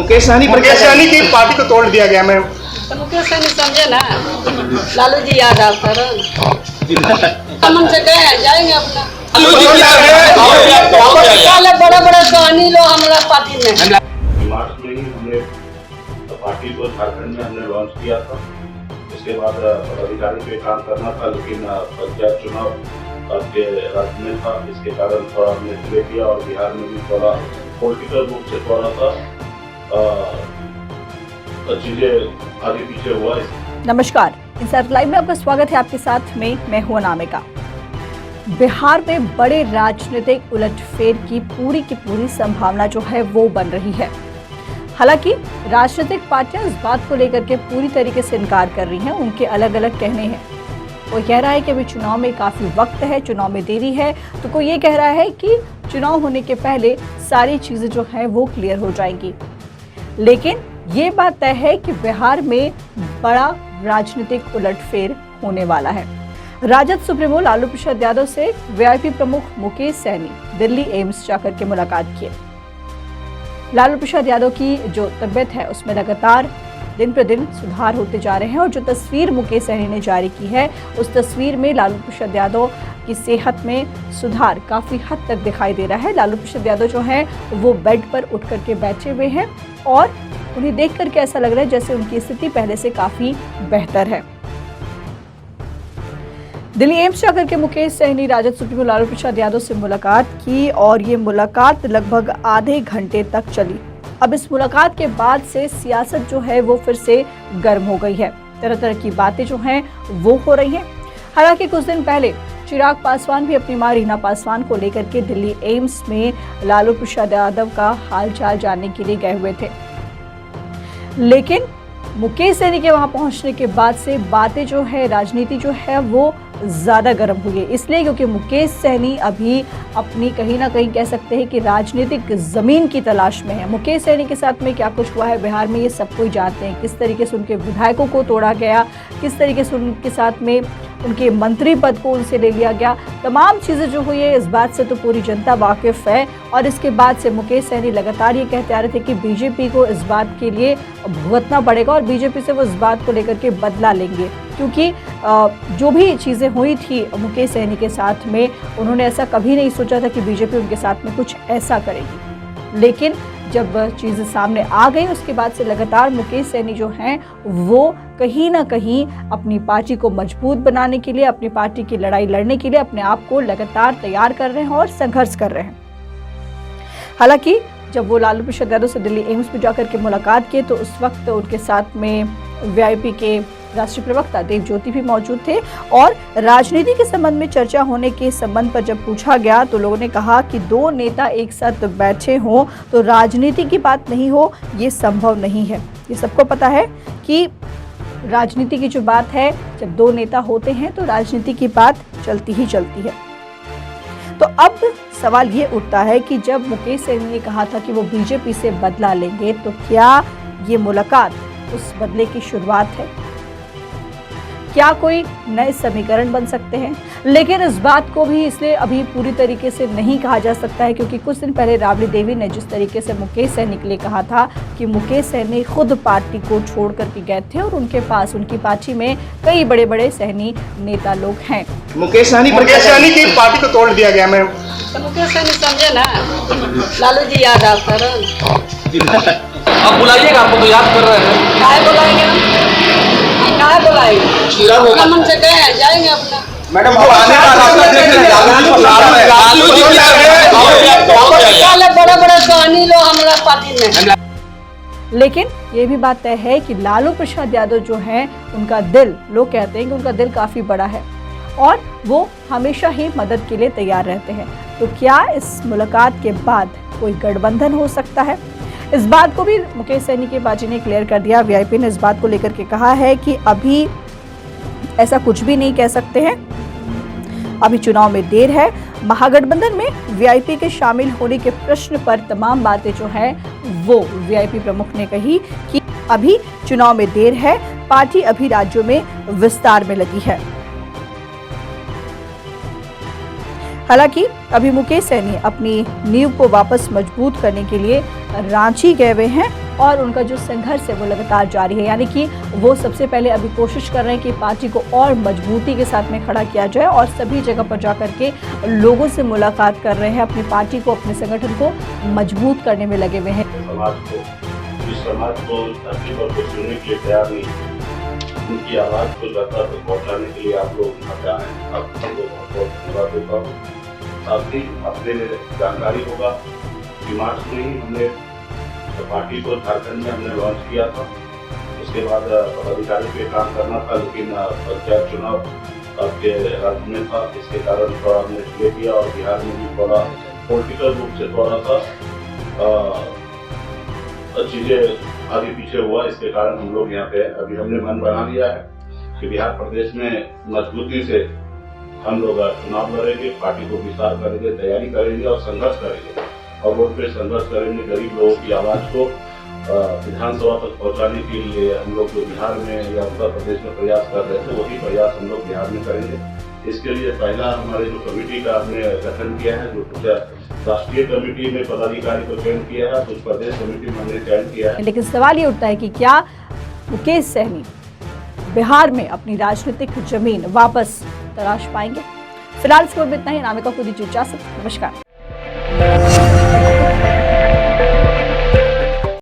मुकेश सहनी की पार्टी को तोड़ दिया गया। मैं तो मुकेश सहनी समझे ना, लालू जी याद आता मन से गए जाएंगे अपना बड़ा बड़ा कहानी लो हमारा पार्टी में। मार्च में ही हमने पार्टी को झारखंड में हमने लॉन्च किया था। इसके बाद पदाधिकारी पे काम करना था, लेकिन पंचायत चुनाव के राज्य में था, इसके कारण थोड़ा हमने डिले किया और बिहार में भी थोड़ा पॉलिटिकल रूप से थोड़ा सा चीजें आगे पीछे हुआ। नमस्कार, इंसाइट लाइव में आपका स्वागत है। आपके साथ में मैं हूं अनामिका। बिहार में बड़े राजनीतिक उलटफेर की पूरी संभावना जो है वो बन रही है। हालांकि राजनीतिक पार्टियां इस बात को लेकर के पूरी तरीके से इनकार कर रही हैं। उनके अलग अलग कहने हैं। कोई कह रहा है कि अभी चुनाव में काफी वक्त है, चुनाव में देरी है, तो कोई ये कह रहा है कि चुनाव होने के पहले सारी चीजें जो है वो क्लियर हो जाएंगी। लेकिन ये बात तय है कि बिहार में बड़ा राजनीतिक उलटफेर होने वाला है। राजद सुप्रीमो लालू प्रसाद यादव से वीआईपी प्रमुख मुकेश सहनी दिल्ली एम्स जाकर के मुलाकात किए। लालू प्रसाद यादव की जो तबीयत है उसमें लगातार दिन प्रतिदिन सुधार होते जा रहे हैं और जो तस्वीर मुकेश सहनी ने जारी की है उस तस्वीर में लालू प्रसाद यादव की सेहत में सुधार काफी हद तक दिखाई दे रहा है। लालू प्रसाद यादव जो है वो बेड पर उठ करके बैठे हुए हैं और उन्हें देख करके ऐसा लग रहा है जैसे उनकी स्थिति पहले से काफी बेहतर है। दिल्ली एम्स जाकर के मुकेश सहनी राजद सुप्रीमो लालू प्रसाद यादव से मुलाकात की और ये मुलाकात लगभग आधे घंटे तक चली। अब इस मुलाकात के बाद से सियासत जो है वो फिर से गर्म हो गई है। तरह तरह की बातें जो हैं वो हो रही हैं। हालांकि कुछ दिन पहले चिराग पासवान भी अपनी मां रीना पासवान को लेकर के दिल्ली एम्स में लालू प्रसाद यादव का हालचाल जानने के लिए गए हुए थे। लेकिन मुकेश सहनी के वहां पहुंचने के बाद से बातें जो है, राजनीति जो है वो ज्यादा गर्म हुई है। इसलिए क्योंकि मुकेश सहनी अभी अपनी कहीं ना कहीं कह सकते हैं कि राजनीतिक जमीन की तलाश में है। मुकेश सहनी के साथ में क्या कुछ हुआ है बिहार में ये सब कोई जानते हैं। किस तरीके से उनके विधायकों को तोड़ा गया, किस तरीके से उनके साथ में उनके मंत्री पद को उनसे ले लिया गया, तमाम चीजें जो हुई है इस बात से तो पूरी जनता वाकिफ है। और इसके बाद से मुकेश सहनी लगातार ये कहते आ रहे थे कि बीजेपी को इस बात के लिए भुगतना पड़ेगा और बीजेपी से वो इस बात को लेकर के बदला लेंगे, क्योंकि जो भी चीजें हुई थी मुकेश सहनी के साथ में उन्होंने ऐसा कभी नहीं सोचा था कि बीजेपी उनके साथ में कुछ ऐसा करेगी। लेकिन जब चीजें सामने आ गई उसके बाद से लगातार मुकेश सहनी जो हैं वो कहीं ना कहीं अपनी पार्टी को मजबूत बनाने के लिए, अपनी पार्टी की लड़ाई लड़ने के लिए अपने आप को लगातार तैयार कर रहे हैं और संघर्ष कर रहे हैं। हालांकि जब वो लालू प्रसाद यादव से दिल्ली एम्स में जाकर के मुलाकात किए तो उस वक्त उनके साथ में वीआईपी के राष्ट्रीय प्रवक्ता देव ज्योति भी मौजूद थे और राजनीति के संबंध में चर्चा होने के संबंध पर जब पूछा गया तो लोगों ने कहा कि दो नेता एक साथ बैठे हों तो राजनीति की बात नहीं हो, ये संभव नहीं है। ये सबको पता है कि राजनीति की जो बात है, जब दो नेता होते हैं तो राजनीति की बात चलती ही चलती है। तो अब सवाल ये उठता है कि जब मुकेश सहनी ने कहा था कि वो बीजेपी से बदला लेंगे तो क्या ये मुलाकात उस बदले की शुरुआत है? क्या कोई नए समीकरण बन सकते हैं? लेकिन इस बात को भी इसलिए अभी पूरी तरीके से नहीं कहा जा सकता है क्योंकि कुछ दिन पहले राबड़ी देवी ने जिस तरीके से मुकेश सहनी के लिए कहा था कि मुकेश सहनी खुद पार्टी को छोड़ करके गए थे और उनके पास उनकी पार्टी में कई बड़े बड़े सहनी नेता लोग हैं। मुकेश सहनी की पार्टी को तोड़ दिया गया। मैं तो मुकेश सहनी समझे ना, लालू जी याद आता अब बुलाइएगा, आपको तो याद कर रहे हैं। काय बुलाएंगे मन से गए जाएंगे अपना मैडम बड़ा बड़ा कहानी लो हमारा पार्टी में। लेकिन ये भी बात तय है कि लालू प्रसाद यादव जो हैं उनका दिल, लोग कहते हैं कि उनका दिल काफी बड़ा है और वो हमेशा ही मदद के लिए तैयार रहते हैं। तो क्या इस मुलाकात के बाद कोई गठबंधन हो सकता है? इस बात को भी मुकेश सहनी की पार्टी ने क्लियर कर दिया। वीआईपी ने इस बात को लेकर के कहा है कि अभी ऐसा कुछ भी नहीं कह सकते हैं, अभी चुनाव में देर है। महागठबंधन में वीआईपी के शामिल होने के प्रश्न पर तमाम बातें जो है वो वीआईपी प्रमुख ने कही कि अभी चुनाव में देर है, पार्टी अभी राज्यों में विस्तार में लगी है। हालांकि अभी मुकेश सहनी अपनी नींव को वापस मजबूत करने के लिए रांची गए हुए हैं और उनका जो संघर्ष है वो लगातार जारी है। यानी कि वो सबसे पहले अभी कोशिश कर रहे हैं कि पार्टी को और मजबूती के साथ में खड़ा किया जाए और सभी जगह पर जाकर के लोगों से मुलाकात कर रहे हैं, अपनी पार्टी को, अपने संगठन को मजबूत करने में लगे हुए हैं। समाज को धरती पर कुछ सुनने के लिए तैयार नहीं है, उनकी आवाज को जनता तक पहुंचाने के लिए आप लोग यहाँ पे आए, आप सबको बहुत बहुत धन्यवाद देता हूँ। साथ ही अपने जानकारी होगा कि मार्च में ही हमने पार्टी को झारखंड में हमने लॉन्च किया था। उसके बाद पदाधिकारी पे काम करना था, लेकिन पंचायत चुनाव आपके राज्य में था, इसके कारण थोड़ा हमने डिले किया और बिहार में भी थोड़ा पॉलिटिकल रूप से थोड़ा सा चीजें आगे पीछे हुआ। इसके कारण हम लोग यहाँ पे अभी हमने मन बना लिया है कि बिहार प्रदेश में मजबूती से हम लोग चुनाव लड़ेंगे, पार्टी को विस्तार करेंगे, तैयारी करेंगे और संघर्ष करेंगे और वोट पे संघर्ष करेंगे। गरीब लोगों की आवाज को विधानसभा तक पहुंचाने के लिए हम लोग जो बिहार में या उत्तर प्रदेश में प्रयास कर रहे थे, वही प्रयास हम लोग बिहार में करेंगे। इसके लिए पहला हमारे जो कमेटी का हमने गठन किया है, जो कुछ राष्ट्रीय कमेटी में पदाधिकारी को चयन किया है, कुछ प्रदेश कमेटी में हमने चयन किया है। लेकिन सवाल ये उठता है कि क्या मुकेश सहनी बिहार में अपनी राजनीतिक जमीन वापस तलाश पाएंगे? फिलहाल इस खबर में इतना ही। नामिका को दीजिए इजाजत। नमस्कार।